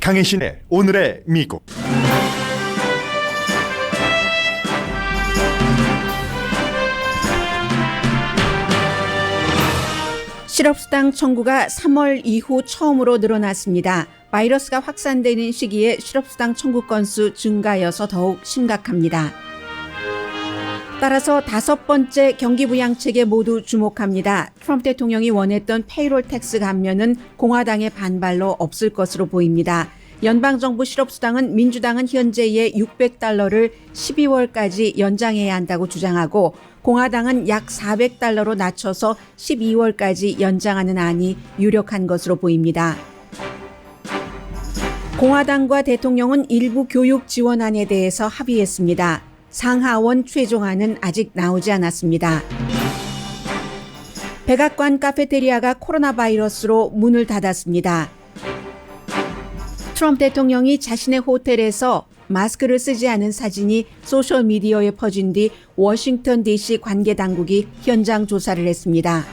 강혜신의 오늘의 미국. 실업수당 청구가 3월 이후 처음으로 늘어났습니다. 바이러스가 확산되는 시기에 실업수당 청구 건수 증가여서 더욱 심각합니다. 따라서 5번째 경기부양책에 모두 주목합니다. 트럼프 대통령이 원했던 페이롤 텍스 감면은 공화당의 반발로 없을 것으로 보입니다. 연방정부 실업수당은 민주당은 현재의 $600를 12월까지 연장해야 한다고 주장하고 공화당은 약 $400로 낮춰서 12월까지 연장하는 안이 유력한 것으로 보입니다. 공화당과 대통령은 일부 교육 지원안에 대해서 합의했습니다. 상하원 최종안은 아직 나오지 않았습니다. 백악관 카페테리아가 코로나 바이러스로 문을 닫았습니다. 트럼프 대통령이 자신의 호텔에서 마스크를 쓰지 않은 사진이 소셜미디어에 퍼진 뒤 워싱턴 DC 관계당국이 현장 조사를 했습니다.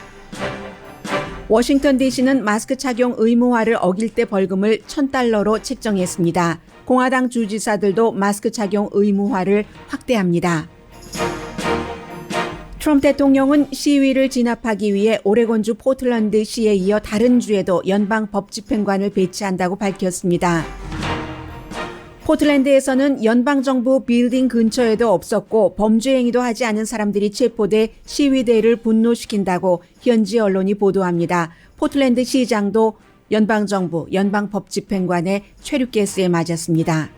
워싱턴 DC는 마스크 착용 의무화를 어길 때 벌금을 $1,000로 책정했습니다. 공화당 주지사들도 마스크 착용 의무화를 확대합니다. 트럼프 대통령은 시위를 진압하기 위해 오레곤주 포틀랜드시에 이어 다른 주에도 연방 법집행관을 배치한다고 밝혔습니다. 포틀랜드에서는 연방정부 빌딩 근처에도 없었고 범죄 행위도 하지 않은 사람들이 체포돼 시위대를 분노시킨다고 현지 언론이 보도합니다. 포틀랜드 시장도 연방정부, 연방법집행관의 최루가스에 맞았습니다.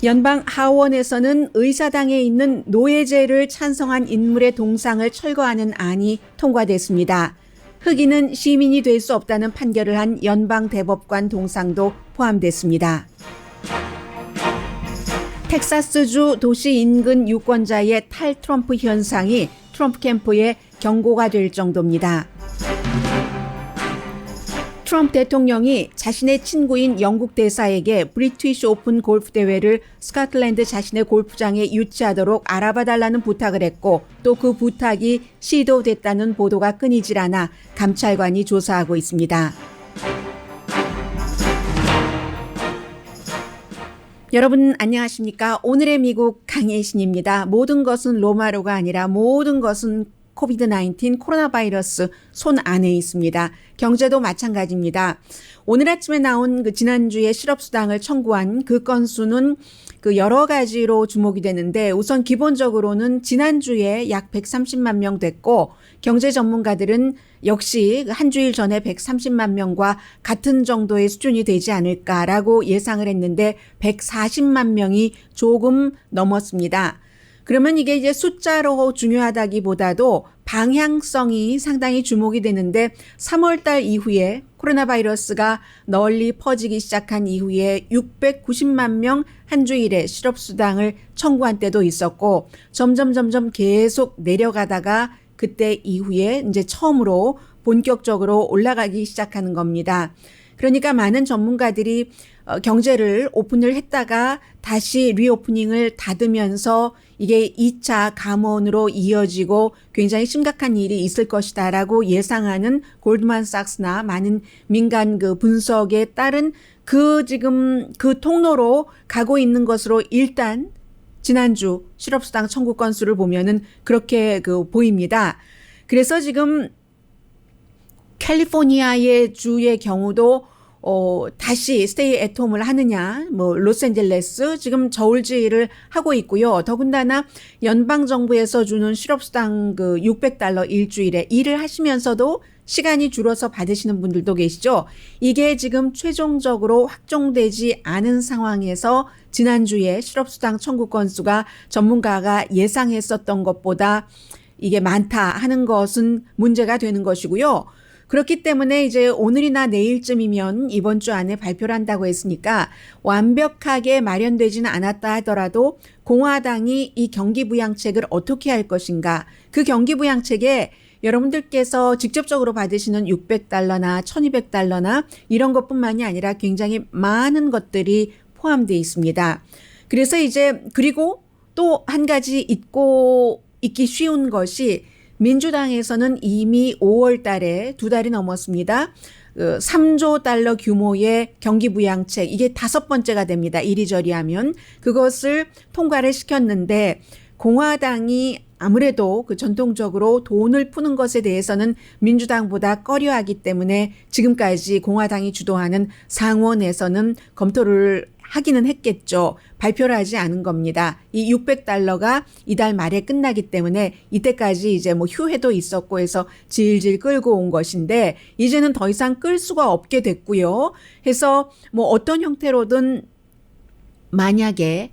연방 하원에서는 의사당에 있는 노예제를 찬성한 인물의 동상을 철거하는 안이 통과됐습니다. 흑인은 시민이 될 수 없다는 판결을 한 연방 대법관 동상도 포함됐습니다. 텍사스주 도시 인근 유권자의 탈트럼프 현상이 트럼프 캠프의 경고가 될 정도입니다. 트럼프 대통령이 자신의 친구인 영국 대사에게 브리티시 오픈 골프 대회를 스코틀랜드 자신의 골프장에 유치하도록 알아봐달라는 부탁을 했고 또 그 부탁이 시도됐다는 보도가 끊이질 않아 감찰관이 조사하고 있습니다. 여러분 안녕하십니까? 오늘의 미국 강혜신입니다. 모든 것은 로마로가 아니라 모든 것은 코비드-19 코로나 바이러스 손 안에 있습니다. 경제도 마찬가지입니다. 오늘 아침에 나온 지난주에 실업수당을 청구한 그 건수는 여러 가지로 주목이 되는데 우선 기본적으로는 지난주에 약 130만 명 됐고 경제 전문가들은 역시 한 주일 전에 130만 명과 같은 정도의 수준이 되지 않을까라고 예상을 했는데 140만 명이 조금 넘었습니다. 그러면 이게 이제 숫자로 중요하다기보다도 방향성이 상당히 주목이 되는데 3월 달 이후에 코로나 바이러스가 널리 퍼지기 시작한 이후에 690만 명 한 주일에 실업수당을 청구한 때도 있었고 점점 계속 내려가다가 그때 이후에 이제 처음으로 본격적으로 올라가기 시작하는 겁니다. 그러니까 많은 전문가들이 경제를 오픈을 했다가 다시 리오프닝을 닫으면서 이게 2차 감원으로 이어지고 굉장히 심각한 일이 있을 것이다라고 예상하는 골드만삭스나 많은 민간 분석에 따른 지금 그 통로로 가고 있는 것으로 일단 지난주 실업수당 청구 건수를 보면은 그렇게 보입니다. 그래서 지금 캘리포니아의 주의 경우도 다시 스테이 애트홈을 하느냐, 로스앤젤레스 지금 저울질을 하고 있고요. 더군다나 연방정부에서 주는 실업수당 $600 일주일에 일을 하시면서도 시간이 줄어서 받으시는 분들도 계시죠. 이게 지금 최종적으로 확정되지 않은 상황에서 지난주에 실업수당 청구 건수가 전문가가 예상했었던 것보다 이게 많다 하는 것은 문제가 되는 것이고요. 그렇기 때문에 이제 오늘이나 내일쯤이면 이번 주 안에 발표를 한다고 했으니까 완벽하게 마련되지는 않았다 하더라도 공화당이 이 경기부양책을 어떻게 할 것인가, 그 경기부양책에 여러분들께서 직접적으로 받으시는 $600나 $1,200나 이런 것뿐만이 아니라 굉장히 많은 것들이 포함되어 있습니다. 그래서 이제 그리고 또 한 가지 잊기 쉬운 것이 민주당에서는 이미 5월 달에 2달이 넘었습니다. 3조 달러 규모의 경기부양책 이게 5번째가 됩니다. 이리저리 하면 그것을 통과를 시켰는데 공화당이 아무래도 그 전통적으로 돈을 푸는 것에 대해서는 민주당보다 꺼려하기 때문에 지금까지 공화당이 주도하는 상원에서는 검토를 하기는 했겠죠. 발표를 하지 않은 겁니다. 이 600달러가 이달 말에 끝나기 때문에 이때까지 이제 뭐 휴회도 있었고 해서 질질 끌고 온 것인데 이제는 더 이상 끌 수가 없게 됐고요. 해서 뭐 어떤 형태로든 만약에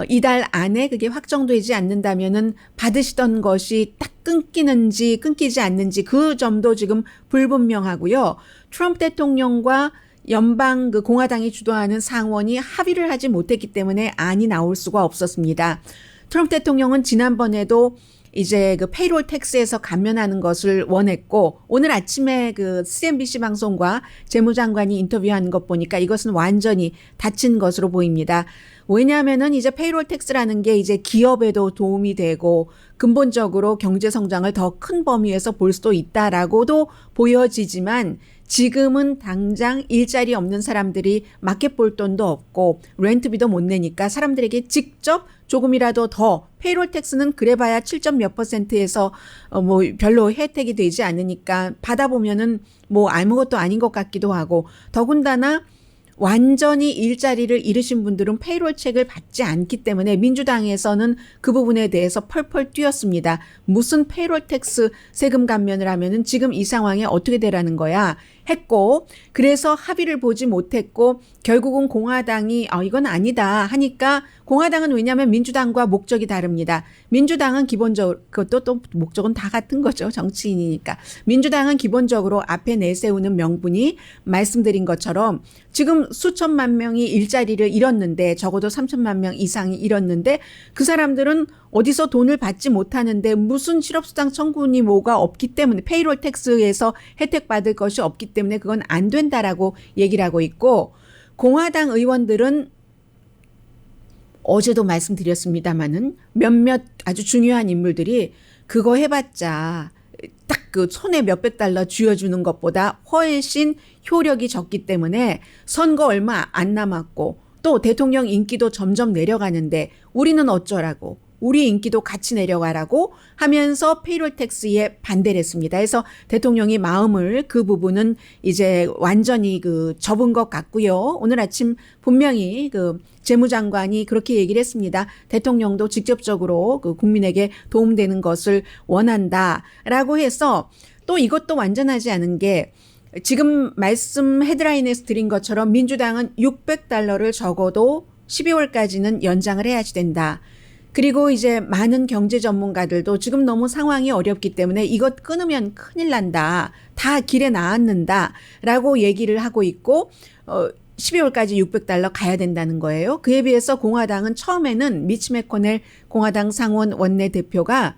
이달 안에 그게 확정되지 않는다면은 받으시던 것이 딱 끊기는지 끊기지 않는지 그 점도 지금 불분명하고요. 트럼프 대통령과 연방 그 공화당이 주도하는 상원이 합의를 하지 못했기 때문에 안이 나올 수가 없었습니다. 트럼프 대통령은 지난번에도 이제 그 페이롤 텍스에서 감면하는 것을 원했고 오늘 아침에 그 CNBC 방송과 재무장관이 인터뷰한 것 보니까 이것은 완전히 닫힌 것으로 보입니다. 왜냐하면은 이제 페이롤 텍스라는 게 이제 기업에도 도움이 되고 근본적으로 경제 성장을 더 큰 범위에서 볼 수도 있다라고도 보여지지만 지금은 당장 일자리 없는 사람들이 마켓 볼 돈도 없고 렌트비도 못 내니까 사람들에게 직접 조금이라도 더 페이롤 텍스는 그래봐야 7점 몇 %에서 뭐 별로 혜택이 되지 않으니까 받아보면은 뭐 아무것도 아닌 것 같기도 하고 더군다나 완전히 일자리를 잃으신 분들은 페이롤 책을 받지 않기 때문에 민주당에서는 그 부분에 대해서 펄펄 뛰었습니다. 무슨 페이롤 텍스 세금 감면을 하면은 지금 이 상황에 어떻게 되라는 거야 했고 그래서 합의를 보지 못했고 결국은 공화당이 이건 아니다 하니까 공화당은 왜냐하면 민주당과 목적이 다릅니다. 민주당은 기본적으로 그것도 또 목적은 다 같은 거죠. 정치인이니까. 민주당은 기본적으로 앞에 내세우는 명분이 말씀드린 것처럼 지금 수천만 명이 일자리를 잃었는데 적어도 3천만 명 이상이 잃었는데 그 사람들은 어디서 돈을 받지 못하는데 무슨 실업수당 청구니 뭐가 없기 때문에 페이롤 텍스에서 혜택 받을 것이 없기 때문에 그건 안 된다라고 얘기를 하고 있고 공화당 의원들은 어제도 말씀드렸습니다마는 몇몇 아주 중요한 인물들이 그거 해봤자 딱 그 손에 몇백 달러 쥐어주는 것보다 훨씬 효력이 적기 때문에 선거 얼마 안 남았고 또 대통령 인기도 점점 내려가는데 우리는 어쩌라고 우리 인기도 같이 내려가라고 하면서 페이롤 텍스에 반대를 했습니다. 그래서 대통령이 마음을 그 부분은 이제 완전히 그 접은 것 같고요. 오늘 아침 분명히 그 재무장관이 그렇게 얘기를 했습니다. 대통령도 직접적으로 그 국민에게 도움되는 것을 원한다라고 해서 또 이것도 완전하지 않은 게 지금 말씀 헤드라인에서 드린 것처럼 민주당은 600달러를 적어도 12월까지는 연장을 해야지 된다. 그리고 이제 많은 경제 전문가들도 지금 너무 상황이 어렵기 때문에 이것 끊으면 큰일 난다. 다 길에 나앉는다. 라고 얘기를 하고 있고 12월까지 600달러 가야 된다는 거예요. 그에 비해서 공화당은 처음에는 미치 매코넬 공화당 상원 원내대표가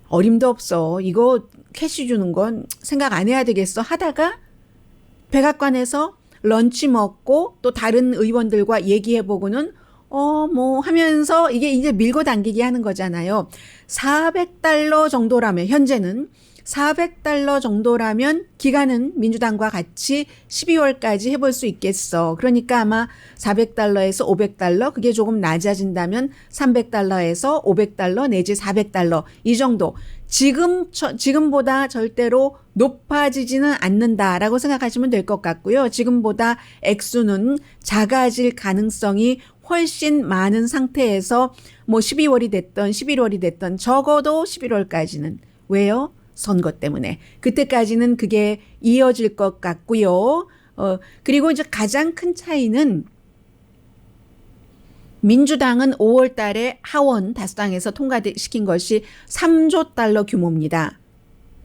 어림도 없어. 이거 캐시 주는 건 생각 안 해야 되겠어 하다가 백악관에서 런치 먹고 또 다른 의원들과 얘기해보고는 뭐 하면서 이게 이제 밀고 당기기 하는 거잖아요. 400달러 정도라면 현재는 400달러 정도라면 기간은 민주당과 같이 12월까지 해볼 수 있겠어. 그러니까 아마 400달러에서 500달러 그게 조금 낮아진다면 300달러에서 500달러 내지 400달러 이 정도. 지금보다 절대로 높아지지는 않는다라고 생각하시면 될 것 같고요. 지금보다 액수는 작아질 가능성이 훨씬 많은 상태에서 뭐 12월이 됐던 11월이 됐던 적어도 11월까지는 왜요? 선거 때문에. 그때까지는 그게 이어질 것 같고요. 그리고 이제 가장 큰 차이는 민주당은 5월 달에 하원 다수당에서 통과시킨 것이 3조 달러 규모입니다.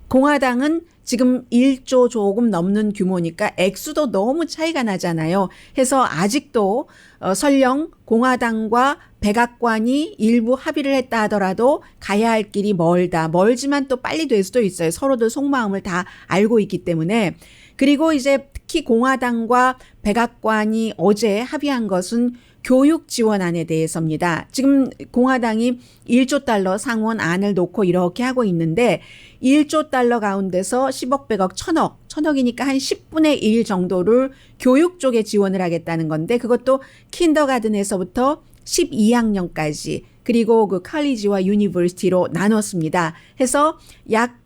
공화당은 지금 1조 조금 넘는 규모니까 액수도 너무 차이가 나잖아요. 해서 아직도 설령 공화당과 백악관이 일부 합의를 했다 하더라도 가야 할 길이 멀지만 또 빨리 될 수도 있어요. 서로들 속마음을 다 알고 있기 때문에. 그리고 이제 특히 공화당과 백악관이 어제 합의한 것은 교육 지원안에 대해서입니다. 지금 공화당이 1조 달러 상원안을 놓고 이렇게 하고 있는데 1조 달러 가운데서 10억, 100억, 1000억이니까 한 10분의 1 정도를 교육 쪽에 지원을 하겠다는 건데 그것도 킨더가든에서부터 12학년까지 그리고 그 칼리지와 유니버시티로 나눴습니다. 해서 약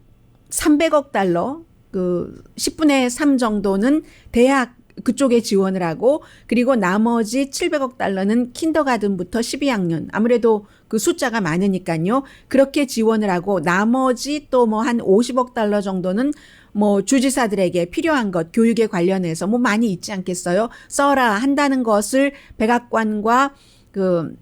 300억 달러 그 10분의 3 정도는 대학 그쪽에 지원을 하고 그리고 나머지 700억 달러는 킨더가든부터 12학년 아무래도 그 숫자가 많으니까요. 그렇게 지원을 하고 나머지 또 뭐 한 50억 달러 정도는 뭐 주지사들에게 필요한 것 교육에 관련해서 뭐 많이 있지 않겠어요? 써라 한다는 것을 백악관과 그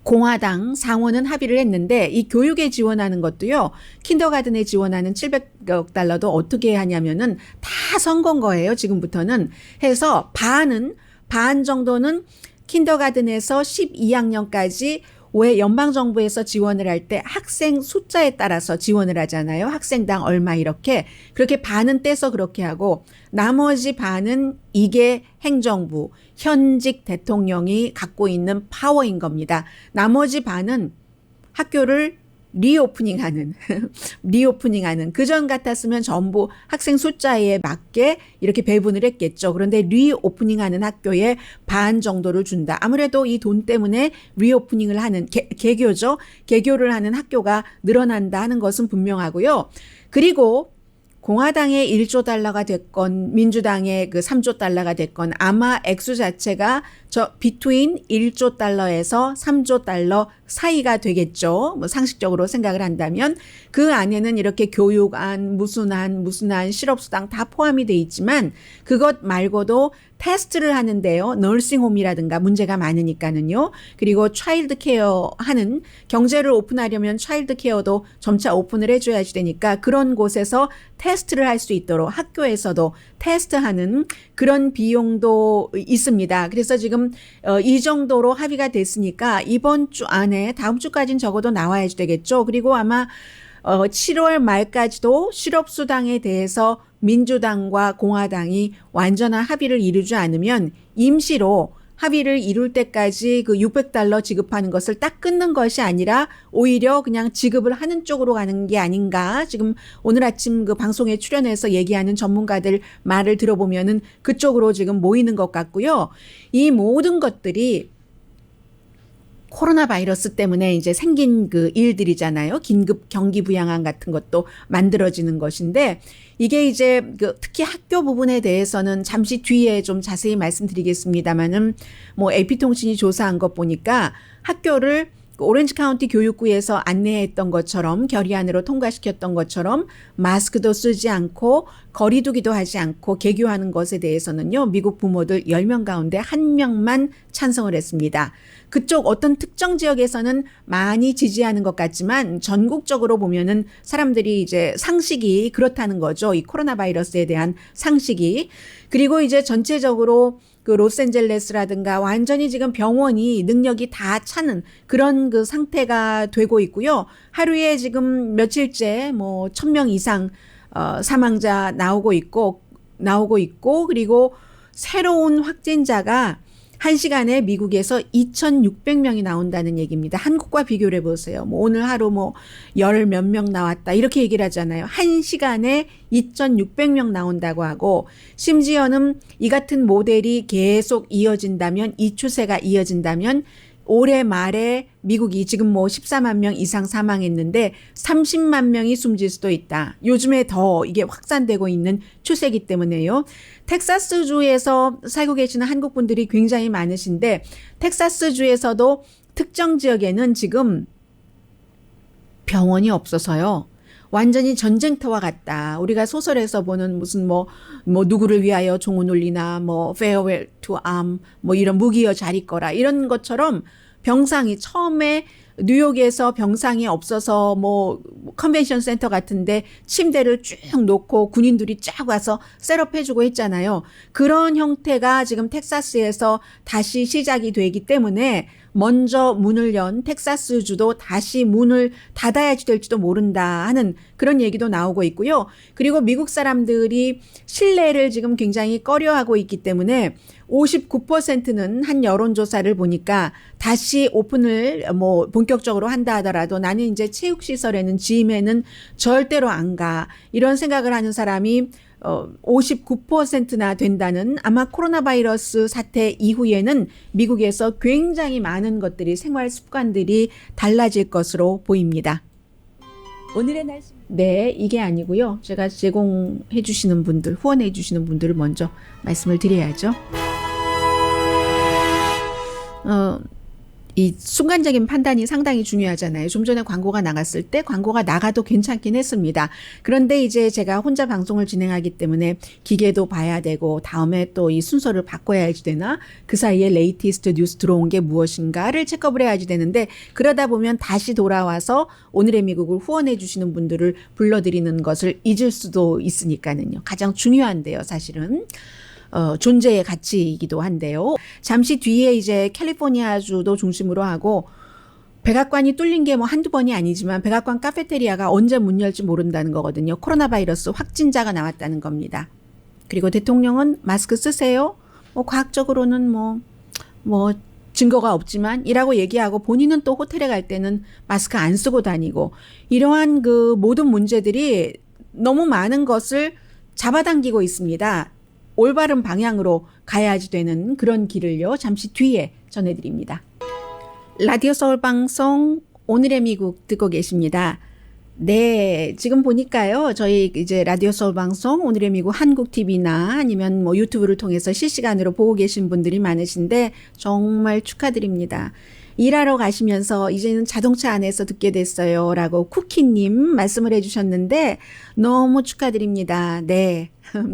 공화당 상원은 합의를 했는데 이 교육에 지원하는 것도요. 킨더가든에 지원하는 700억 달러도 어떻게 하냐면은 다 선거인 거예요. 지금부터는 해서 반 정도는 킨더가든에서 12학년까지 왜 연방정부에서 지원을 할 때 학생 숫자에 따라서 지원을 하잖아요. 학생당 얼마 이렇게. 그렇게 반은 떼서 그렇게 하고 나머지 반은 이게 행정부, 현직 대통령이 갖고 있는 파워인 겁니다. 나머지 반은 학교를 리오프닝하는 그전 같았으면 전부 학생 숫자에 맞게 이렇게 배분을 했겠죠. 그런데 리오프닝하는 학교에 반 정도를 준다. 아무래도 이 돈 때문에 리오프닝을 하는 개교죠. 개교를 하는 학교가 늘어난다 하는 것은 분명하고요. 그리고 공화당의 1조 달러가 됐건 민주당의 그 3조 달러가 됐건 아마 액수 자체가 between 1조 달러에서 3조 달러 사이가 되겠죠. 뭐 상식적으로 생각을 한다면 그 안에는 이렇게 교육안, 무슨 안, 실업수당 다 포함이 돼 있지만 그것 말고도 테스트를 하는데요. 널싱홈이라든가 문제가 많으니까는요. 그리고 차일드 케어 하는 경제를 오픈하려면 차일드 케어도 점차 오픈을 해줘야지 되니까 그런 곳에서 테스트를 할 수 있도록 학교에서도 테스트하는 그런 비용도 있습니다. 그래서 지금 이 정도로 합의가 됐으니까 이번 주 안에 다음 주까지는 적어도 나와야지 되겠죠. 그리고 아마 7월 말까지도 실업수당에 대해서 민주당과 공화당이 완전한 합의를 이루지 않으면 임시로 합의를 이룰 때까지 그 600달러 지급하는 것을 딱 끊는 것이 아니라 오히려 그냥 지급을 하는 쪽으로 가는 게 아닌가. 지금 오늘 아침 그 방송에 출연해서 얘기하는 전문가들 말을 들어보면은 그쪽으로 지금 모이는 것 같고요. 이 모든 것들이 코로나 바이러스 때문에 이제 생긴 그 일들이잖아요. 긴급 경기 부양안 같은 것도 만들어지는 것인데 이게 이제 그 특히 학교 부분에 대해서는 잠시 뒤에 좀 자세히 말씀드리겠습니다만은 뭐 AP통신이 조사한 것 보니까 학교를 오렌지 카운티 교육부에서 안내했던 것처럼 결의안으로 통과시켰던 것처럼 마스크도 쓰지 않고 거리 두기도 하지 않고 개교하는 것에 대해서는요. 미국 부모들 10명 가운데 1명만 찬성을 했습니다. 그쪽 어떤 특정 지역에서는 많이 지지하는 것 같지만 전국적으로 보면은 사람들이 이제 상식이 그렇다는 거죠. 이 코로나 바이러스에 대한 상식이. 그리고 이제 전체적으로 그 로스앤젤레스라든가 완전히 지금 병원이 능력이 다 차는 그런 그 상태가 되고 있고요. 하루에 지금 며칠째 뭐 1000명 이상 사망자 나오고 있고 그리고 새로운 확진자가 1시간에 미국에서 2,600명이 나온다는 얘기입니다. 한국과 비교를 해보세요. 뭐 오늘 하루 뭐 10 몇 명 나왔다 이렇게 얘기를 하잖아요. 1시간에 2,600명 나온다고 하고 심지어는 이 같은 모델이 계속 이어진다면 이 추세가 이어진다면 올해 말에 미국이 지금 뭐 14만 명 이상 사망했는데 30만 명이 숨질 수도 있다. 요즘에 더 이게 확산되고 있는 추세이기 때문에요. 텍사스주에서 살고 계시는 한국 분들이 굉장히 많으신데 텍사스주에서도 특정 지역에는 지금 병원이 없어서요. 완전히 전쟁터와 같다. 우리가 소설에서 보는 무슨 뭐 누구를 위하여 종을 울리나 뭐 farewell to arm 뭐 이런 무기여 잘 있거라 이런 것처럼 병상이 처음에 뉴욕에서 병상이 없어서 뭐 컨벤션 센터 같은데 침대를 쭉 놓고 군인들이 쫙 와서 셋업해주고 했잖아요. 그런 형태가 지금 텍사스에서 다시 시작이 되기 때문에 먼저 문을 연 텍사스주도 다시 문을 닫아야지 될지도 모른다 하는 그런 얘기도 나오고 있고요. 그리고 미국 사람들이 실내를 지금 굉장히 꺼려하고 있기 때문에 59%는 한 여론조사를 보니까 다시 오픈을 뭐 본격적으로 한다 하더라도 나는 이제 체육시설에는 짐에는 절대로 안 가. 이런 생각을 하는 사람이 59%나 된다는 아마 코로나 바이러스 사태 이후에는 미국에서 굉장히 많은 것들이 생활 습관들이 달라질 것으로 보입니다. 오늘의 날씨. 네, 이게 아니고요. 제가 제공해 주시는 분들, 후원해 주시는 분들을 먼저 말씀을 드려야죠. 이 순간적인 판단이 상당히 중요하잖아요. 좀 전에 광고가 나갔을 때 광고가 나가도 괜찮긴 했습니다. 그런데 이제 제가 혼자 방송을 진행하기 때문에 기계도 봐야 되고 다음에 또 이 순서를 바꿔야지 되나? 그 사이에 레이티스트 뉴스 들어온 게 무엇인가를 체크업을 해야지 되는데 그러다 보면 다시 돌아와서 오늘의 미국을 후원해 주시는 분들을 불러드리는 것을 잊을 수도 있으니까는요. 가장 중요한데요, 사실은. 존재의 가치이기도 한데요. 잠시 뒤에 이제 캘리포니아주도 중심으로 하고 백악관이 뚫린 게 뭐 한두 번이 아니지만 백악관 카페테리아가 언제 문 열지 모른다는 거거든요. 코로나 바이러스 확진자가 나왔다는 겁니다. 그리고 대통령은 마스크 쓰세요. 뭐 과학적으로는 뭐 증거가 없지만 이라고 얘기하고 본인은 또 호텔에 갈 때는 마스크 안 쓰고 다니고 이러한 그 모든 문제들이 너무 많은 것을 잡아당기고 있습니다. 올바른 방향으로 가야지 되는 그런 길을요. 잠시 뒤에 전해드립니다. 라디오 서울 방송 오늘의 미국 듣고 계십니다. 네, 지금 보니까요. 저희 이제 라디오 서울 방송 오늘의 미국 한국 TV나 아니면 뭐 유튜브를 통해서 실시간으로 보고 계신 분들이 많으신데 정말 축하드립니다. 일하러 가시면서 이제는 자동차 안에서 듣게 됐어요 라고 쿠키님 말씀을 해주셨는데 너무 축하드립니다. 네,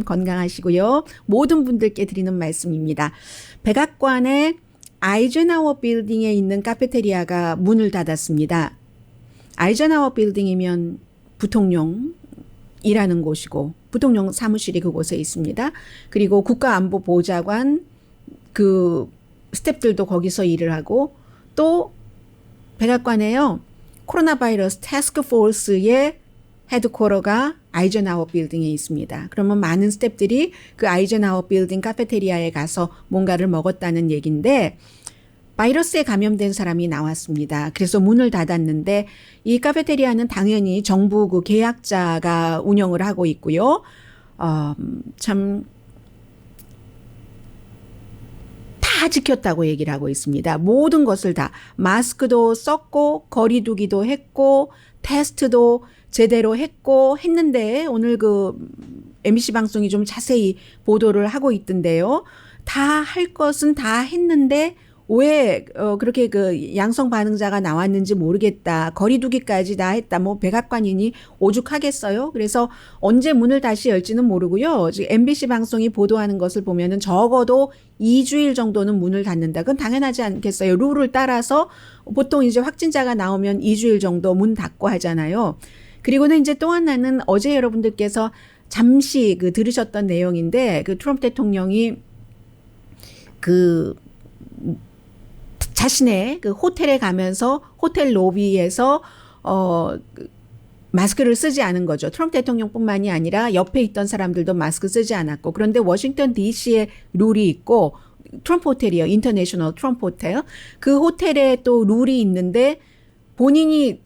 건강하시고요. 모든 분들께 드리는 말씀입니다. 백악관의 아이젠하워 빌딩에 있는 카페테리아가 문을 닫았습니다. 아이젠하워 빌딩이면 부통령 일하는 곳이고 부통령 사무실이 그곳에 있습니다. 그리고 국가안보보좌관 그 스태프들도 거기서 일을 하고 또 백악관에요. 코로나 바이러스 태스크 포스의 헤드쿼터가 아이젠하워 빌딩에 있습니다. 그러면 많은 스태프들이 그 아이젠하워 빌딩 카페테리아에 가서 뭔가를 먹었다는 얘기인데 바이러스에 감염된 사람이 나왔습니다. 그래서 문을 닫았는데 이 카페테리아는 당연히 정부 그 계약자가 운영을 하고 있고요. 참 다 지켰다고 얘기를 하고 있습니다. 모든 것을 다 마스크도 썼고 거리 두기도 했고 테스트도 제대로 했는데 오늘 그 MBC 방송이 좀 자세히 보도를 하고 있던데요. 다 할 것은 다 했는데 왜 그렇게 그 양성 반응자가 나왔는지 모르겠다. 거리두기까지 다 했다. 뭐 백악관이니 오죽하겠어요. 그래서 언제 문을 다시 열지는 모르고요. 지금 MBC 방송이 보도하는 것을 보면은 적어도 2주일 정도는 문을 닫는다. 그건 당연하지 않겠어요. 룰을 따라서 보통 이제 확진자가 나오면 2주일 정도 문 닫고 하잖아요. 그리고는 이제 또 하나는 어제 여러분들께서 잠시 그 들으셨던 내용인데 그 트럼프 대통령이 그 자신의 그 호텔에 가면서 호텔 로비에서 마스크를 쓰지 않은 거죠. 트럼프 대통령뿐만이 아니라 옆에 있던 사람들도 마스크 쓰지 않았고 그런데 워싱턴 DC의 룰이 있고 트럼프 호텔이요. 인터내셔널 트럼프 호텔. 그 호텔에 또 룰이 있는데 본인이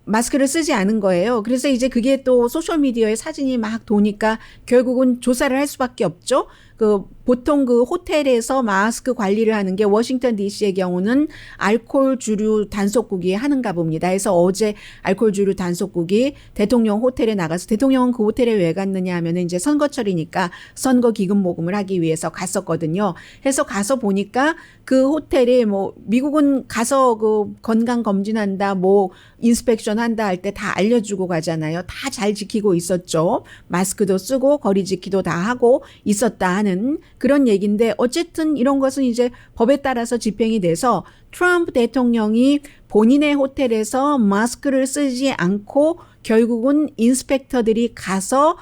마스크를 쓰지 않은 거예요. 그래서 이제 그게 또 소셜미디어에 사진이 막 도니까 결국은 조사를 할 수밖에 없죠. 그 보통 그 호텔에서 마스크 관리를 하는 게 워싱턴 DC의 경우는 알코올 주류 단속국이 하는가 봅니다. 그래서 어제 알코올 주류 단속국이 대통령 호텔에 나가서 대통령은 그 호텔에 왜 갔느냐 하면은 이제 선거철이니까 선거 기금 모금을 하기 위해서 갔었거든요. 해서 가서 보니까 그 호텔에 뭐 미국은 가서 그 건강 검진한다, 뭐 인스펙션 한다 할 때 다 알려주고 가잖아요. 다 잘 지키고 있었죠. 마스크도 쓰고 거리 지키도 다 하고 있었다 하는 그런 얘기인데 어쨌든 이런 것은 이제 법에 따라서 집행이 돼서 트럼프 대통령이 본인의 호텔에서 마스크를 쓰지 않고 결국은 인스펙터들이 가서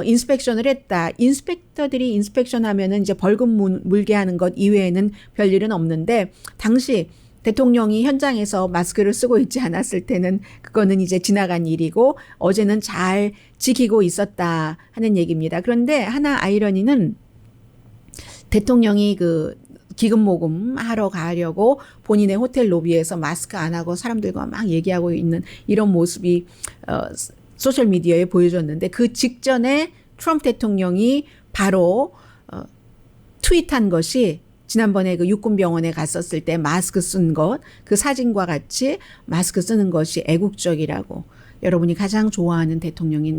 인스펙션을 했다. 인스펙터들이 인스펙션 하면은 이제 벌금 물게 하는 것 이외에는 별일은 없는데 당시 대통령이 현장에서 마스크를 쓰고 있지 않았을 때는 그거는 이제 지나간 일이고 어제는 잘 지키고 있었다 하는 얘기입니다. 그런데 하나 아이러니는 대통령이 그 기금 모금 하러 가려고 본인의 호텔 로비에서 마스크 안 하고 사람들과 막 얘기하고 있는 이런 모습이 소셜 미디어에 보여줬는데 그 직전에 트럼프 대통령이 바로 트윗한 것이 지난번에 그 육군병원에 갔었을 때 마스크 쓴 것, 그 사진과 같이 마스크 쓰는 것이 애국적이라고. 여러분이 가장 좋아하는 대통령인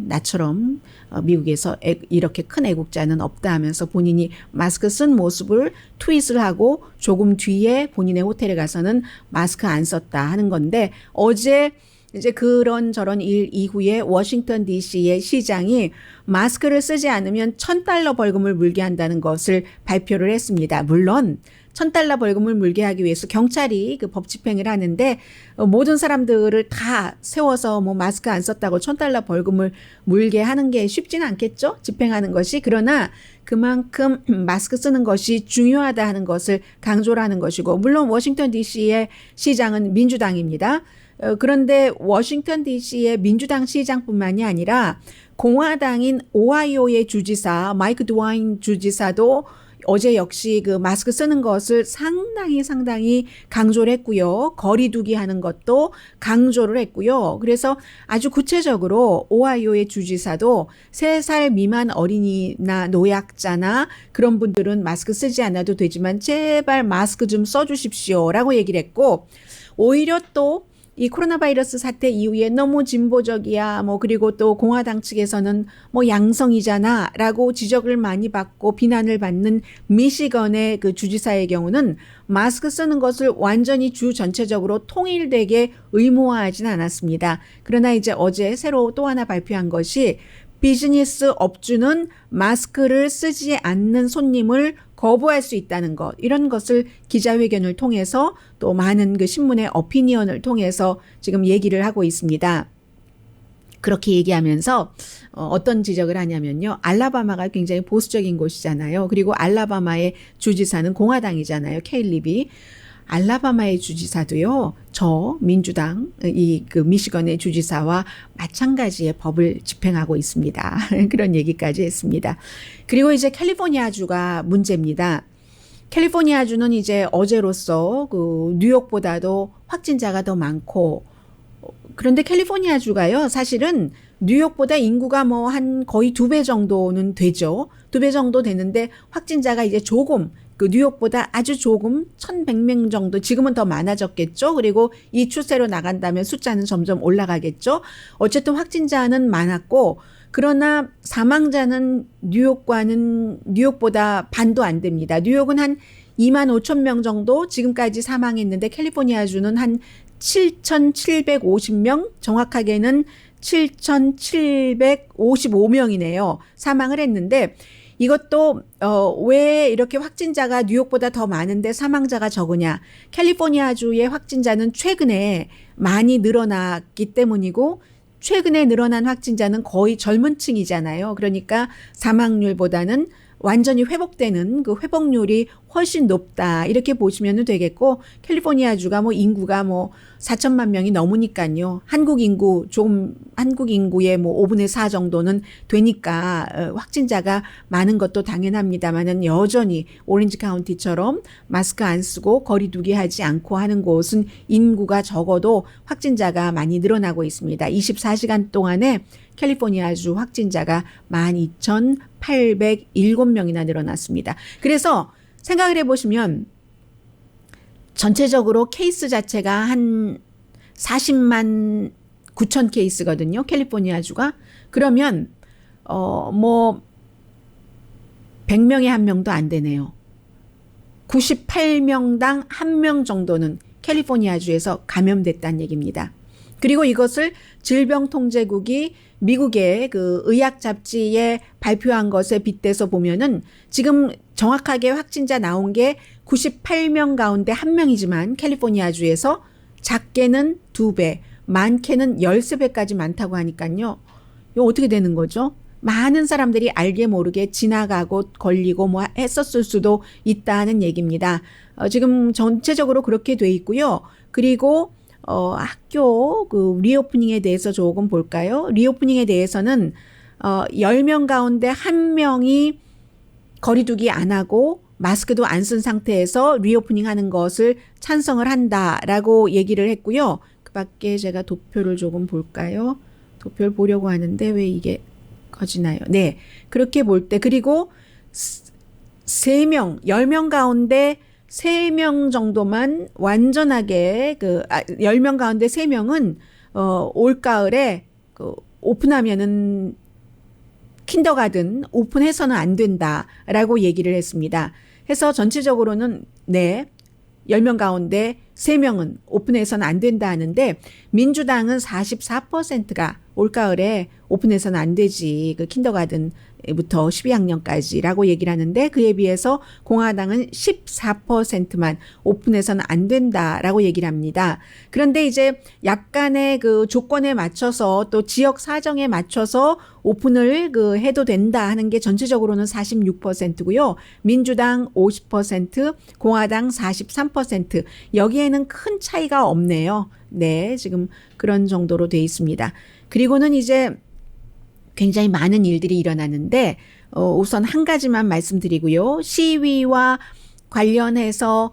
나처럼 미국에서 이렇게 큰 애국자는 없다 하면서 본인이 마스크 쓴 모습을 트윗을 하고 조금 뒤에 본인의 호텔에 가서는 마스크 안 썼다 하는 건데 어제 이제 그런 저런 일 이후에 워싱턴 DC의 시장이 마스크를 쓰지 않으면 $1,000 벌금을 물게 한다는 것을 발표를 했습니다. 물론 $1,000 벌금을 물게 하기 위해서 경찰이 그 법 집행을 하는데 모든 사람들을 다 세워서 뭐 마스크 안 썼다고 $1,000 벌금을 물게 하는 게 쉽지는 않겠죠? 집행하는 것이. 그러나 그만큼 마스크 쓰는 것이 중요하다 하는 것을 강조를 하는 것이고 물론 워싱턴 DC의 시장은 민주당입니다. 그런데 워싱턴 DC의 민주당 시장뿐만이 아니라 공화당인 오하이오의 주지사 마이크 드와인 주지사도 어제 역시 그 마스크 쓰는 것을 상당히 강조를 했고요. 거리 두기 하는 것도 강조를 했고요. 그래서 아주 구체적으로 오하이오의 주지사도 3살 미만 어린이나 노약자나 그런 분들은 마스크 쓰지 않아도 되지만 제발 마스크 좀 써주십시오라고 얘기를 했고 오히려 또 이 코로나 바이러스 사태 이후에 너무 진보적이야. 뭐 그리고 또 공화당 측에서는 뭐 양성이잖아 라고 지적을 많이 받고 비난을 받는 미시건의 그 주지사의 경우는 마스크 쓰는 것을 완전히 주 전체적으로 통일되게 의무화하지는 않았습니다. 그러나 이제 어제 새로 또 하나 발표한 것이 비즈니스 업주는 마스크를 쓰지 않는 손님을 거부할 수 있다는 것, 이런 것을 기자회견을 통해서 또 많은 그 신문의 어피니언을 통해서 지금 얘기를 하고 있습니다. 그렇게 얘기하면서 어떤 지적을 하냐면요. 알라바마가 굉장히 보수적인 곳이잖아요. 그리고 알라바마의 주지사는 공화당이잖아요. 케일립이. 알라바마의 주지사도요, 저 민주당 그 미시건의 주지사와 마찬가지의 법을 집행하고 있습니다. 그런 얘기까지 했습니다. 그리고 이제 캘리포니아주가 문제입니다. 캘리포니아주는 이제 어제로서 그 뉴욕보다도 확진자가 더 많고, 그런데 캘리포니아주가요, 사실은 뉴욕보다 인구가 뭐 한 거의 2배 정도는 되죠. 2배 정도 되는데 확진자가 이제 조금 그 뉴욕보다 아주 조금 1,100명 정도 지금은 더 많아졌겠죠. 그리고 이 추세로 나간다면 숫자는 점점 올라가겠죠. 어쨌든 확진자는 많았고 그러나 사망자는 뉴욕보다 반도 안 됩니다. 뉴욕은 한 25,000명 정도 지금까지 사망했는데 캘리포니아주는 한 7,750명 정확하게는 7,755명이네요. 사망을 했는데 이것도 왜 이렇게 확진자가 뉴욕보다 더 많은데 사망자가 적으냐. 캘리포니아주의 확진자는 최근에 많이 늘어났기 때문이고 최근에 늘어난 확진자는 거의 젊은 층이잖아요. 그러니까 사망률보다는 완전히 회복되는 그 회복률이 훨씬 높다. 이렇게 보시면 되겠고 캘리포니아주가 뭐 인구가 뭐 4천만 명이 넘으니까요. 한국 인구의 뭐 5분의 4 정도는 되니까 확진자가 많은 것도 당연합니다만은 여전히 오렌지 카운티처럼 마스크 안 쓰고 거리 두기 하지 않고 하는 곳은 인구가 적어도 확진자가 많이 늘어나고 있습니다. 24시간 동안에 캘리포니아주 확진자가 12,807명이나 늘어났습니다. 그래서 생각을 해보시면 전체적으로 케이스 자체가 한 40만 9천 케이스거든요. 캘리포니아주가. 그러면 뭐 100명에 한 명도 안 되네요. 98명당 1명 정도는 캘리포니아주에서 감염됐다는 얘기입니다. 그리고 이것을 질병통제국이 미국의 그 의학 잡지에 발표한 것에 빗대서 보면은 지금 정확하게 확진자 나온 게 98명 가운데 1명이지만 캘리포니아주에서 작게는 2배, 많게는 13배까지 많다고 하니까요. 이거 어떻게 되는 거죠? 많은 사람들이 알게 모르게 지나가고 걸리고 뭐 했었을 수도 있다는 얘기입니다. 지금 전체적으로 그렇게 돼 있고요. 그리고 학교 그 리오프닝에 대해서 조금 볼까요? 리오프닝에 대해서는 10명 가운데 1명이 거리두기 안 하고 마스크도 안 쓴 상태에서 리오프닝 하는 것을 찬성을 한다라고 얘기를 했고요. 그 밖에 제가 도표를 조금 볼까요? 도표를 보려고 하는데 왜 이게 커지나요? 네. 그렇게 볼 때, 그리고 3명, 10명 가운데 3명 정도만 완전하게 10명 가운데 3명은 올가을에 오픈하면은 킨더가든 오픈해서는 안 된다라고 얘기를 했습니다. 해서 전체적으로는 네, 10명 가운데 3명은 오픈해서는 안 된다 하는데 민주당은 44%가 올가을에 오픈해서는 안 되지. 그 킨더가든부터 12학년까지라고 얘기를 하는데 그에 비해서 공화당은 14%만 오픈해서는 안 된다라고 얘기를 합니다. 그런데 이제 약간의 그 조건에 맞춰서 또 지역 사정에 맞춰서 오픈을 해도 된다 하는 게 전체적으로는 46%고요. 민주당 50%, 공화당 43%. 여기에는 큰 차이가 없네요. 네, 지금 그런 정도로 돼 있습니다. 그리고는 이제 굉장히 많은 일들이 일어나는데 우선 한 가지만 말씀드리고요. 시위와 관련해서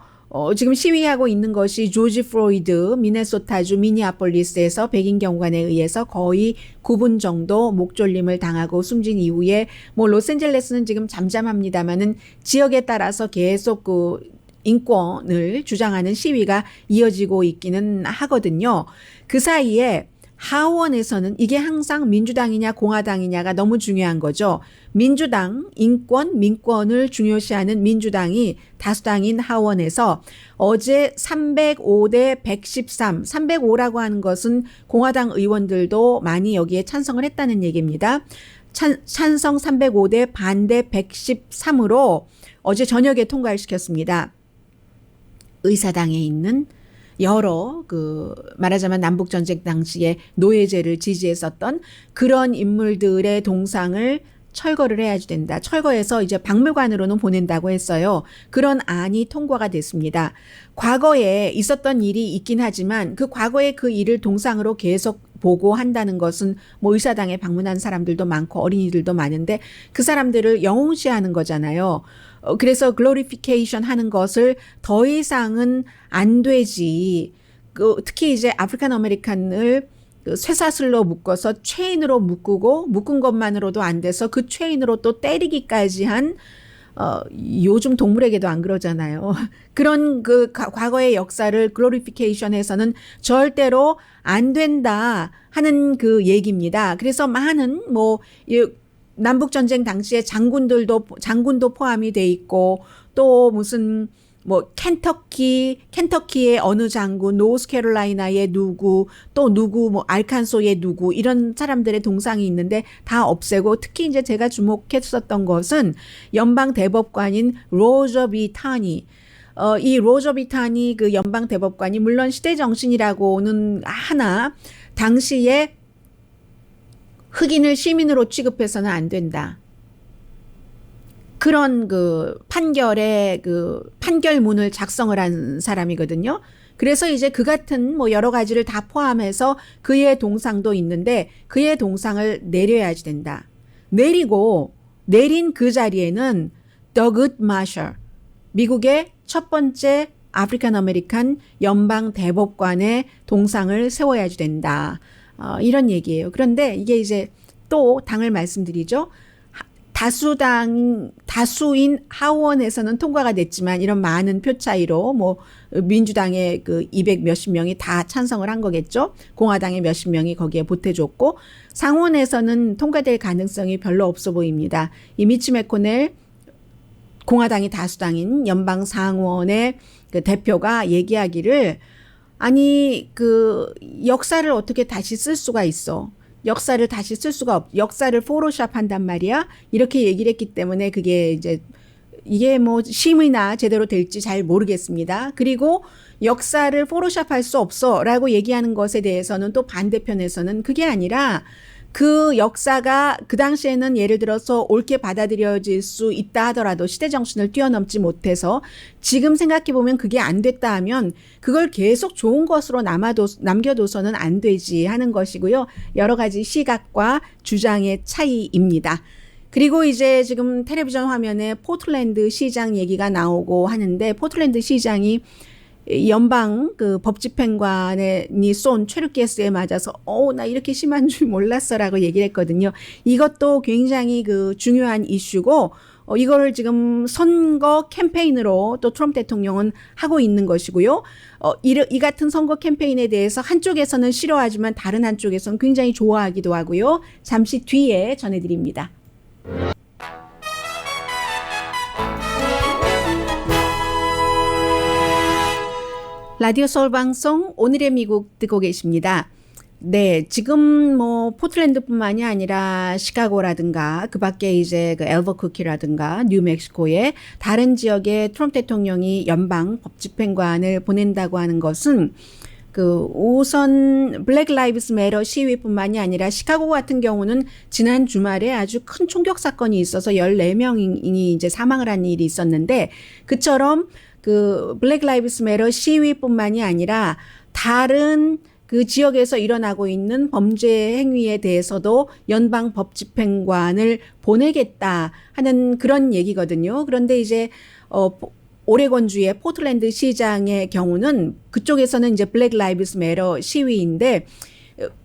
지금 시위하고 있는 것이 조지 플로이드 미네소타주 미니아폴리스에서 백인 경관에 의해서 거의 9분 정도 목졸림을 당하고 숨진 이후에 뭐 로스앤젤레스는 지금 잠잠합니다마는 지역에 따라서 계속 그 인권을 주장하는 시위가 이어지고 있기는 하거든요. 그 사이에 하원에서는 이게 항상 민주당이냐 공화당이냐가 너무 중요한 거죠. 민주당 인권, 민권을 중요시하는 민주당이 다수당인 하원에서 어제 305대 113, 305라고 하는 것은 공화당 의원들도 많이 여기에 찬성을 했다는 얘기입니다. 찬성 305대 반대 113으로 어제 저녁에 통과를 시켰습니다. 의사당에 있는 여러 말하자면 남북전쟁 당시에 노예제를 지지했었던 그런 인물들의 동상을 철거를 해야지 된다. 철거해서 이제 박물관으로는 보낸다고 했어요. 그런 안이 통과가 됐습니다. 과거에 있었던 일이 있긴 하지만 그 과거에 그 일을 동상으로 계속 보고한다는 것은 뭐 의사당에 방문한 사람들도 많고 어린이들도 많은데 그 사람들을 영웅시하는 거잖아요. 그래서 글로리피케이션 하는 것을 더 이상은 안 되지. 특히 이제 아프리칸 아메리칸을 쇠사슬로 묶어서 체인으로 묶은 것만으로도 안 돼서 그 체인으로 또 때리기까지 한 요즘 동물에게도 안 그러잖아요. 그런 과거의 역사를 글로리피케이션 해서는 절대로 안 된다 하는 그 얘기입니다. 그래서 많은 남북전쟁 당시에 장군도 포함이 돼 있고 또 무슨 켄터키의 어느 장군, 노스캐롤라이나의 누구, 또 누구, 알칸소의 누구, 이런 사람들의 동상이 있는데 다 없애고 특히 이제 제가 주목했었던 것은 연방 대법관인 로저 비 타니. 이 로저 비 타니 그 연방 대법관이 물론 시대 정신이라고는 하나, 당시에 흑인을 시민으로 취급해서는 안 된다. 그런 판결의 판결문을 작성을 한 사람이거든요. 그래서 이제 그 같은 여러 가지를 다 포함해서 그의 동상도 있는데 그의 동상을 내려야지 된다. 내린 그 자리에는 더굿 마셜, 미국의 첫 번째 아프리칸 아메리칸 연방 대법관의 동상을 세워야지 된다. 이런 얘기예요. 그런데 이게 이제 또 당을 말씀드리죠. 다수인 하원에서는 통과가 됐지만 이런 많은 표 차이로 민주당의 200 몇십 명이 다 찬성을 한 거겠죠. 공화당의 몇십 명이 거기에 보태줬고 상원에서는 통과될 가능성이 별로 없어 보입니다. 이 미치 매코넬 공화당이 다수당인 연방 상원의 대표가 얘기하기를 아니 역사를 어떻게 다시 쓸 수가 있어. 역사를 다시 쓸 수가 역사를 포토샵 한단 말이야. 이렇게 얘기를 했기 때문에 이게 심의나 제대로 될지 잘 모르겠습니다. 그리고 역사를 포토샵 할 수 없어 라고 얘기하는 것에 대해서는 또 반대편에서는 그게 아니라 그 역사가 그 당시에는 예를 들어서 옳게 받아들여질 수 있다 하더라도 시대 정신을 뛰어넘지 못해서 지금 생각해 보면 그게 안 됐다 하면 그걸 계속 좋은 것으로 남겨둬서는 안 되지 하는 것이고요. 여러 가지 시각과 주장의 차이입니다. 그리고 이제 지금 텔레비전 화면에 포틀랜드 시장 얘기가 나오고 하는데 포틀랜드 시장이 연방 그 법집행관이 쏜 최루가스에 맞아서 나 이렇게 심한 줄 몰랐어라고 얘기를 했거든요. 이것도 굉장히 그 중요한 이슈고 이거를 지금 선거 캠페인으로 또 트럼프 대통령은 하고 있는 것이고요. 이 같은 선거 캠페인에 대해서 한쪽에서는 싫어하지만 다른 한쪽에서는 굉장히 좋아하기도 하고요. 잠시 뒤에 전해드립니다. 라디오 서울 방송 오늘의 미국 듣고 계십니다. 네, 지금 뭐 포틀랜드뿐만이 아니라 시카고라든가 그 밖에 이제 그 엘버쿠키라든가 뉴멕시코의 다른 지역에 트럼프 대통령이 연방 법집행관을 보낸다고 하는 것은 그 우선 블랙 라이브스 매터 시위뿐만이 아니라 시카고 같은 경우는 지난 주말에 아주 큰 총격 사건이 있어서 14명이 이제 사망을 한 일이 있었는데 그처럼 그 블랙 라이브스 매터 시위뿐만이 아니라 다른 그 지역에서 일어나고 있는 범죄 행위에 대해서도 연방 법집행관을 보내겠다 하는 그런 얘기거든요. 그런데 이제 오레곤주의 포틀랜드 시장의 경우는 그쪽에서는 이제 블랙 라이브스 매터 시위인데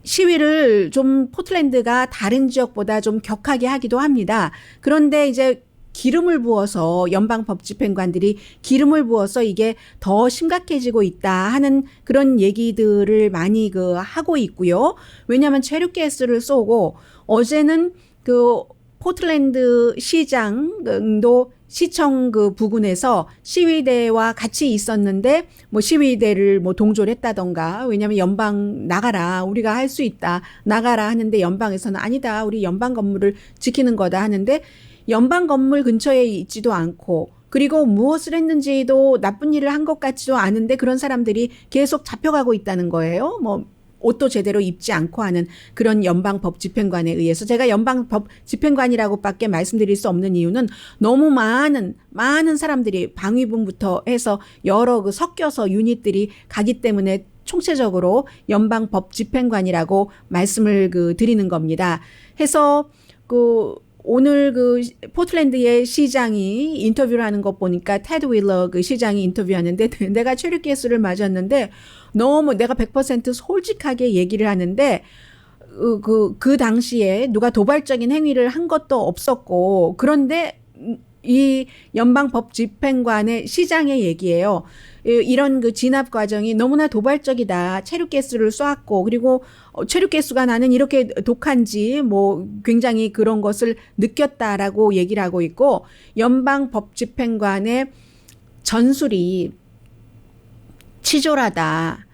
시위를 좀 포틀랜드가 다른 지역보다 좀 격하게 하기도 합니다. 그런데 이제 기름을 부어서 연방 법집행관들이 기름을 부어서 이게 더 심각해지고 있다 하는 그런 얘기들을 많이 그 하고 있고요. 왜냐하면 체류가스를 쏘고 어제는 그 포틀랜드 시장도 시청 그 부근에서 시위대와 같이 있었는데 뭐 시위대를 뭐 동조를 했다던가 왜냐하면 연방 나가라 우리가 할 수 있다 나가라 하는데 연방에서는 아니다 우리 연방 건물을 지키는 거다 하는데 연방 건물 근처에 있지도 않고 그리고 무엇을 했는지도 나쁜 일을 한 것 같지도 않은데 그런 사람들이 계속 잡혀가고 있다는 거예요. 뭐 옷도 제대로 입지 않고 하는 그런 연방 법집행관에 의해서 제가 연방 법집행관이라고밖에 말씀드릴 수 없는 이유는 너무 많은 사람들이 방위군부터 해서 여러 그 섞여서 유닛들이 가기 때문에 총체적으로 연방 법집행관이라고 말씀을 그 드리는 겁니다. 해서 그 오늘 그 포틀랜드의 시장이 인터뷰를 하는 것 보니까 테드 윌러 그 시장이 인터뷰하는데 내가 체류가스를 맞았는데 너무 내가 100% 솔직하게 얘기를 하는데 그 당시에 누가 도발적인 행위를 한 것도 없었고 그런데 이 연방법집행관의 시장의 얘기예요. 이런 그 진압 과정이 너무나 도발적이다. 체류가스를 쏘았고 그리고 체류가스가 나는 이렇게 독한지 뭐 굉장히 그런 것을 느꼈다라고 얘기를 하고 있고 연방법집행관의 전술이 치졸하다.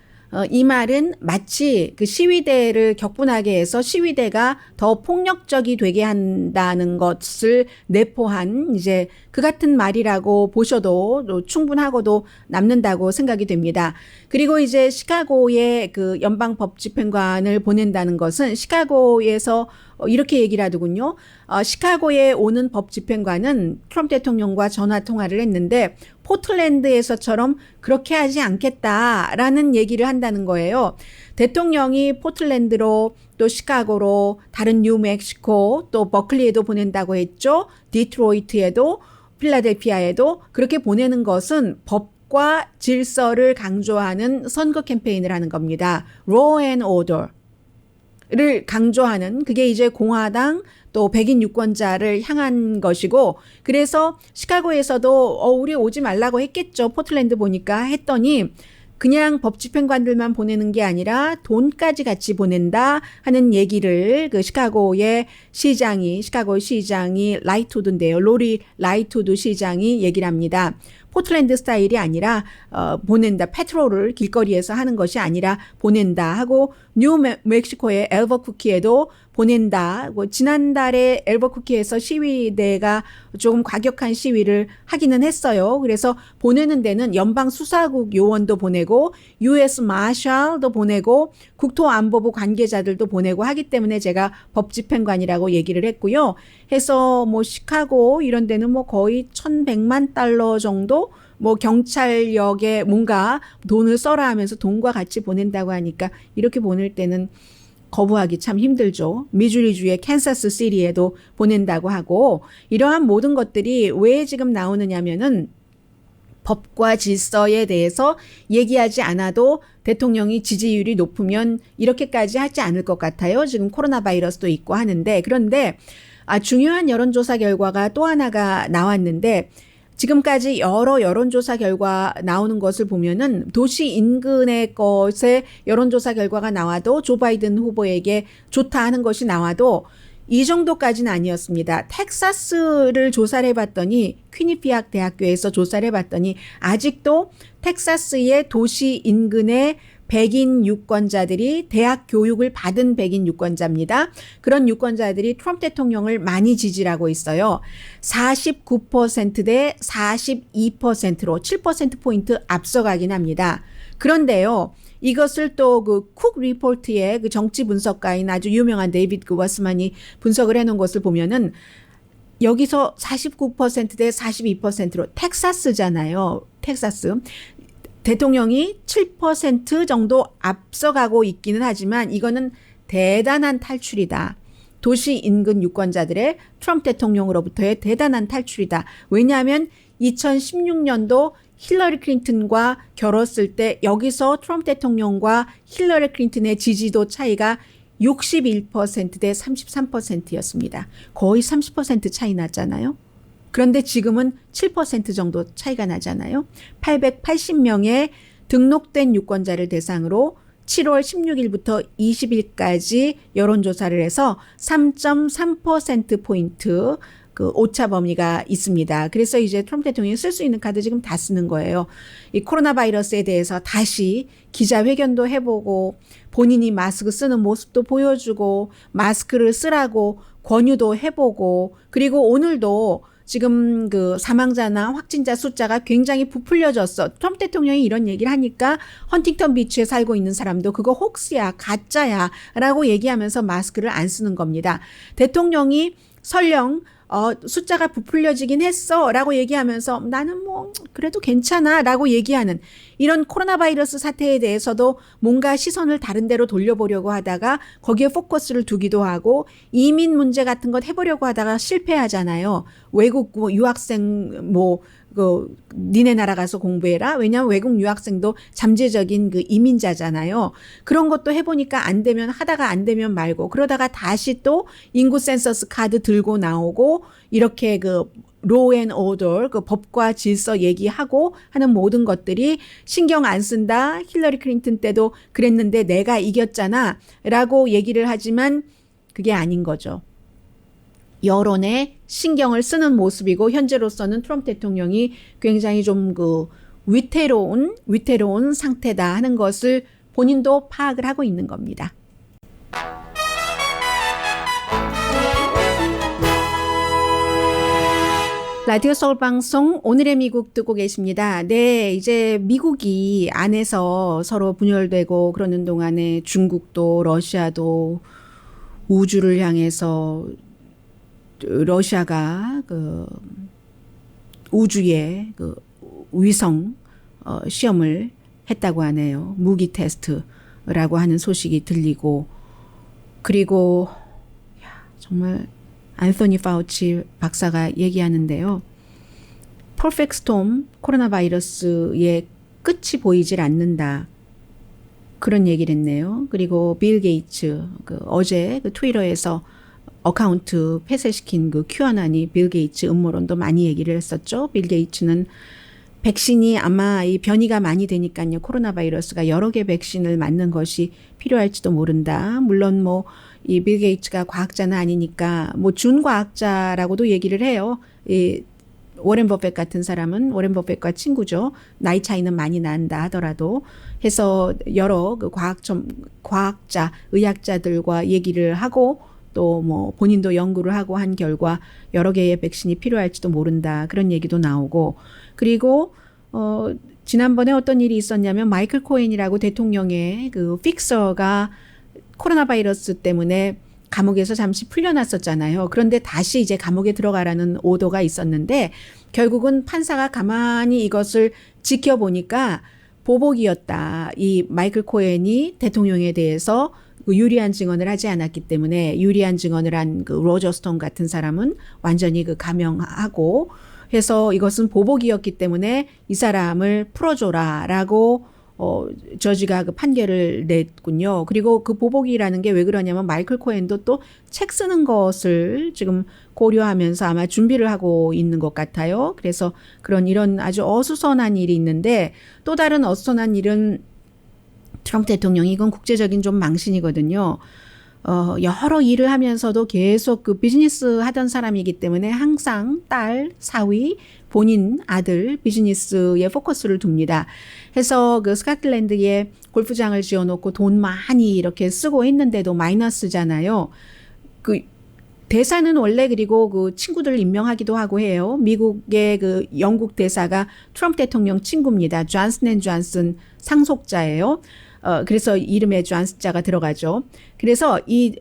이 말은 마치 그 시위대를 격분하게 해서 시위대가 더 폭력적이 되게 한다는 것을 내포한 이제 그 같은 말이라고 보셔도 충분하고도 남는다고 생각이 됩니다. 그리고 이제 시카고의 그 연방법집행관을 보낸다는 것은 시카고에서 이렇게 얘기를 하더군요. 시카고에 오는 법집행관은 트럼프 대통령과 전화 통화를 했는데 포틀랜드에서처럼 그렇게 하지 않겠다라는 얘기를 한다는 거예요. 대통령이 포틀랜드로 또 시카고로 다른 뉴멕시코 또 버클리에도 보낸다고 했죠. 디트로이트에도 필라델피아에도 그렇게 보내는 것은 법과 질서를 강조하는 선거 캠페인을 하는 겁니다. Law and Order를 강조하는 그게 이제 공화당 또 백인 유권자를 향한 것이고 그래서 시카고에서도 우리 오지 말라고 했겠죠. 포틀랜드 보니까 했더니 그냥 법집행관들만 보내는 게 아니라 돈까지 같이 보낸다 하는 얘기를 그 시카고 시장이 라이트우드인데요. 로리 라이트우드 시장이 얘기를 합니다. 포틀랜드 스타일이 아니라 보낸다. 페트롤을 길거리에서 하는 것이 아니라 보낸다 하고 뉴멕시코의 엘버쿠키에도 보낸다. 뭐 지난달에 엘버쿠키에서 시위대가 조금 과격한 시위를 하기는 했어요. 그래서 보내는 데는 연방수사국 요원도 보내고 US 마샬도 보내고 국토안보부 관계자들도 보내고 하기 때문에 제가 법집행관이라고 얘기를 했고요. 해서 뭐 시카고 이런 데는 뭐 거의 1,100만 달러 정도 뭐 경찰력에 뭔가 돈을 써라 하면서 돈과 같이 보낸다고 하니까 이렇게 보낼 때는 거부하기 참 힘들죠. 미주리주의 캔사스 시티에도 보낸다고 하고 이러한 모든 것들이 왜 지금 나오느냐면은 법과 질서에 대해서 얘기하지 않아도 대통령이 지지율이 높으면 이렇게까지 하지 않을 것 같아요. 지금 코로나 바이러스도 있고 하는데 그런데 중요한 여론조사 결과가 또 하나가 나왔는데 지금까지 여러 여론조사 결과 나오는 것을 보면은 도시 인근의 것에 여론조사 결과가 나와도 조 바이든 후보에게 좋다 하는 것이 나와도 이 정도까지는 아니었습니다. 텍사스를 조사를 해봤더니 퀴니피악 대학교에서 조사를 해봤더니 아직도 텍사스의 도시 인근의 백인 유권자들이 대학 교육을 받은 백인 유권자입니다. 그런 유권자들이 트럼프 대통령을 많이 지지를 하고 있어요. 49%대 42%로 7%포인트 앞서가긴 합니다. 그런데요. 이것을 또 그 쿡 리포트의 그 정치 분석가인 아주 유명한 데이비드 워스만이 분석을 해놓은 것을 보면은 여기서 49%대 42%로 텍사스잖아요. 텍사스. 대통령이 7% 정도 앞서가고 있기는 하지만 이거는 대단한 탈출이다. 도시 인근 유권자들의 트럼프 대통령으로부터의 대단한 탈출이다. 왜냐하면 2016년도 힐러리 클린턴과 겨뤘을 때 여기서 트럼프 대통령과 힐러리 클린턴의 지지도 차이가 61%대 33%였습니다. 거의 30% 차이 났잖아요. 그런데 지금은 7% 정도 차이가 나잖아요. 880명의 등록된 유권자를 대상으로 7월 16일부터 20일까지 여론조사를 해서 3.3%포인트 그 오차 범위가 있습니다. 그래서 이제 트럼프 대통령이 쓸 수 있는 카드 지금 다 쓰는 거예요. 이 코로나 바이러스에 대해서 다시 기자회견도 해보고 본인이 마스크 쓰는 모습도 보여주고 마스크를 쓰라고 권유도 해보고 그리고 오늘도 지금 그 사망자나 확진자 숫자가 굉장히 부풀려졌어. 트럼프 대통령이 이런 얘기를 하니까 헌팅턴 비치에 살고 있는 사람도 그거 혹시야, 가짜야 라고 얘기하면서 마스크를 안 쓰는 겁니다. 대통령이 설령 숫자가 부풀려지긴 했어 라고 얘기하면서 나는 뭐 그래도 괜찮아 라고 얘기하는 이런 코로나 바이러스 사태에 대해서도 뭔가 시선을 다른 데로 돌려보려고 하다가 거기에 포커스를 두기도 하고 이민 문제 같은 것 해보려고 하다가 실패하잖아요. 외국 뭐 유학생 니네 나라 가서 공부해라. 왜냐하면 외국 유학생도 잠재적인 그 이민자잖아요. 그런 것도 해보니까 안 되면 하다가 안 되면 말고 그러다가 다시 또 인구 센서스 카드 들고 나오고 이렇게 그 로우 앤 오더 그 법과 질서 얘기하고 하는 모든 것들이 신경 안 쓴다. 힐러리 클린턴 때도 그랬는데 내가 이겼잖아 라고 얘기를 하지만 그게 아닌 거죠. 여론에 신경을 쓰는 모습이고 현재로서는 트럼프 대통령이 굉장히 좀 그 위태로운 상태다 하는 것을 본인도 파악을 하고 있는 겁니다. 라디오 서울 방송 오늘의 미국 듣고 계십니다. 네, 이제 미국이 안에서 서로 분열되고 그러는 동안에 중국도 러시아도 우주를 향해서 러시아가 그 우주에 그 위성 시험을 했다고 하네요. 무기 테스트라고 하는 소식이 들리고 그리고 정말 안토니 파우치 박사가 얘기하는데요. 퍼펙트 스톰 코로나 바이러스의 끝이 보이질 않는다. 그런 얘기를 했네요. 그리고 빌 게이츠 어제 그 트위터에서 어카운트 폐쇄시킨 그 QAnon이 빌 게이츠 음모론도 많이 얘기를 했었죠. 빌 게이츠는 백신이 아마 이 변이가 많이 되니까요. 코로나 바이러스가 여러 개 백신을 맞는 것이 필요할지도 모른다. 물론 뭐 이 빌 게이츠가 과학자는 아니니까 뭐 준과학자라고도 얘기를 해요. 이 워렌 버핏 같은 사람은 워렌 버핏과 친구죠. 나이 차이는 많이 난다 하더라도 해서 여러 그 과학자, 의학자들과 얘기를 하고 또 뭐 본인도 연구를 하고 한 결과 여러 개의 백신이 필요할지도 모른다. 그런 얘기도 나오고 그리고 지난번에 어떤 일이 있었냐면 마이클 코헨이라고 대통령의 그 픽서가 코로나 바이러스 때문에 감옥에서 잠시 풀려났었잖아요. 그런데 다시 이제 감옥에 들어가라는 오더가 있었는데 결국은 판사가 가만히 이것을 지켜보니까 보복이었다. 이 마이클 코헨이 대통령에 대해서 유리한 증언을 하지 않았기 때문에 유리한 증언을 한 그 로저 스톤 같은 사람은 완전히 그 감형하고 해서 이것은 보복이었기 때문에 이 사람을 풀어줘라라고 저지가 그 판결을 냈군요. 그리고 그 보복이라는 게 왜 그러냐면 마이클 코헨도 또 책 쓰는 것을 지금 고려하면서 아마 준비를 하고 있는 것 같아요. 그래서 이런 아주 어수선한 일이 있는데 또 다른 어수선한 일은 트럼프 대통령이 이건 국제적인 좀 망신이거든요. 여러 일을 하면서도 계속 그 비즈니스 하던 사람이기 때문에 항상 딸, 사위, 본인 아들 비즈니스에 포커스를 둡니다. 해서 그 스코틀랜드에 골프장을 지어놓고 돈 많이 이렇게 쓰고 했는데도 마이너스잖아요. 그 대사는 원래 그리고 그 친구들 임명하기도 하고 해요. 미국의 그 영국 대사가 트럼프 대통령 친구입니다. 존슨 앤 존슨 상속자예요. 그래서 이름에 존슨자가 들어가죠. 그래서 이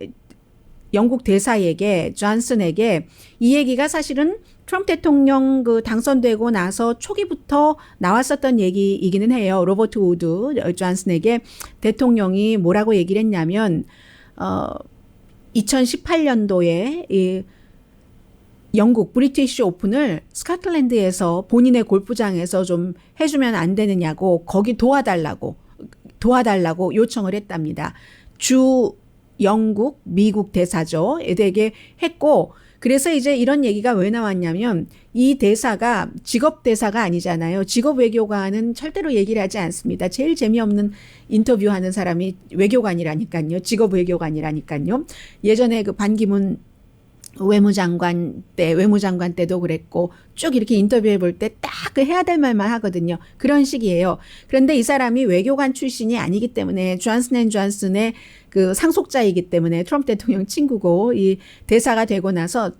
영국 대사에게 존슨에게 이 얘기가 사실은 트럼프 대통령 그 당선되고 나서 초기부터 나왔었던 얘기이기는 해요. 로버트 우드 존슨에게 대통령이 뭐라고 얘기를 했냐면 2018년도에 이 영국 브리티시 오픈을 스코틀랜드에서 본인의 골프장에서 좀 해주면 안 되느냐고 거기 도와달라고 요청을 했답니다. 주 영국 미국 대사죠. 에게 했고 그래서 이제 이런 얘기가 왜 나왔냐면 이 대사가 직업 대사가 아니잖아요. 직업 외교관은 절대로 얘기를 하지 않습니다. 제일 재미없는 인터뷰하는 사람이 외교관이라니까요. 직업 외교관이라니까요. 예전에 그 반기문 외무장관 때도 그랬고 쭉 이렇게 인터뷰해 볼 때 딱 그 해야 될 말만 하거든요. 그런 식이에요. 그런데 이 사람이 외교관 출신이 아니기 때문에 존슨 앤 존슨의 그 상속자이기 때문에 트럼프 대통령 친구고 이 대사가 되고 나서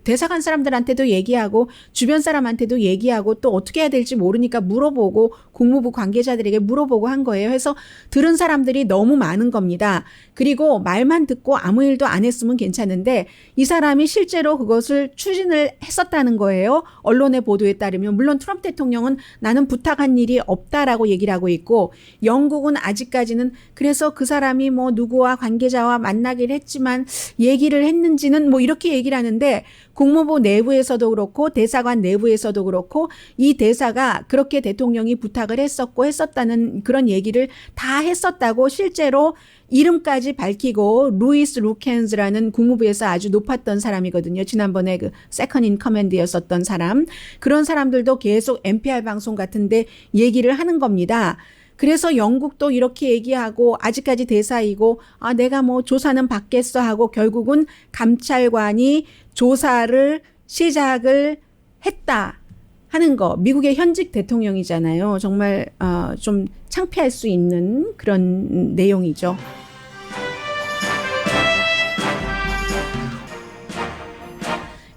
대사관 사람들한테도 얘기하고 주변 사람한테도 얘기하고 또 어떻게 해야 될지 모르니까 물어보고 국무부 관계자들에게 물어보고 한 거예요. 해서 들은 사람들이 너무 많은 겁니다. 그리고 말만 듣고 아무 일도 안 했으면 괜찮은데 이 사람이 실제로 그것을 추진을 했었다는 거예요. 언론의 보도에 따르면 물론 트럼프 대통령은 나는 부탁한 일이 없다라고 얘기를 하고 있고 영국은 아직까지는 그래서 그 사람이 뭐 누구와 관계자와 만나기를 했지만 얘기를 했는지는 뭐 이렇게 얘기를 하는데 국무부 내부에서도 그렇고 대사관 내부에서도 그렇고 이 대사가 그렇게 대통령이 부탁을 했었다는 그런 얘기를 다 했었다고 실제로 이름까지 밝히고 루이스 루켄즈라는 국무부에서 아주 높았던 사람이거든요. 지난번에 그 세컨 인 커맨드였었던 사람. 그런 사람들도 계속 NPR 방송 같은데 얘기를 하는 겁니다. 그래서 영국도 이렇게 얘기하고 아직까지 대사이고 내가 뭐 조사는 받겠어 하고 결국은 감찰관이 조사를 시작을 했다 하는 거. 미국의 현직 대통령이잖아요. 정말 좀 창피할 수 있는 그런 내용이죠.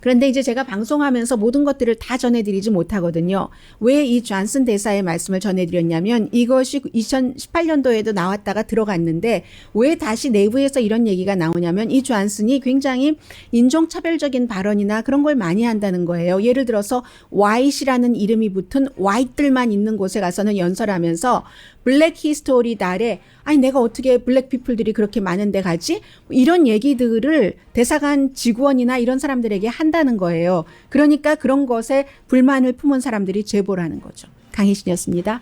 그런데 이제 제가 방송하면서 모든 것들을 다 전해드리지 못하거든요. 왜 이 존슨 대사의 말씀을 전해드렸냐면 이것이 2018년도에도 나왔다가 들어갔는데 왜 다시 내부에서 이런 얘기가 나오냐면 이 존슨이 굉장히 인종차별적인 발언이나 그런 걸 많이 한다는 거예요. 예를 들어서 white이라는 이름이 붙은 white들만 있는 곳에 가서는 연설하면서 블랙 히스토리 달에 내가 어떻게 블랙 피플들이 그렇게 많은데 가지? 이런 얘기들을 대사관 직원이나 이런 사람들에게 한다는 거예요. 그러니까 그런 것에 불만을 품은 사람들이 제보를 하는 거죠. 강희신이었습니다.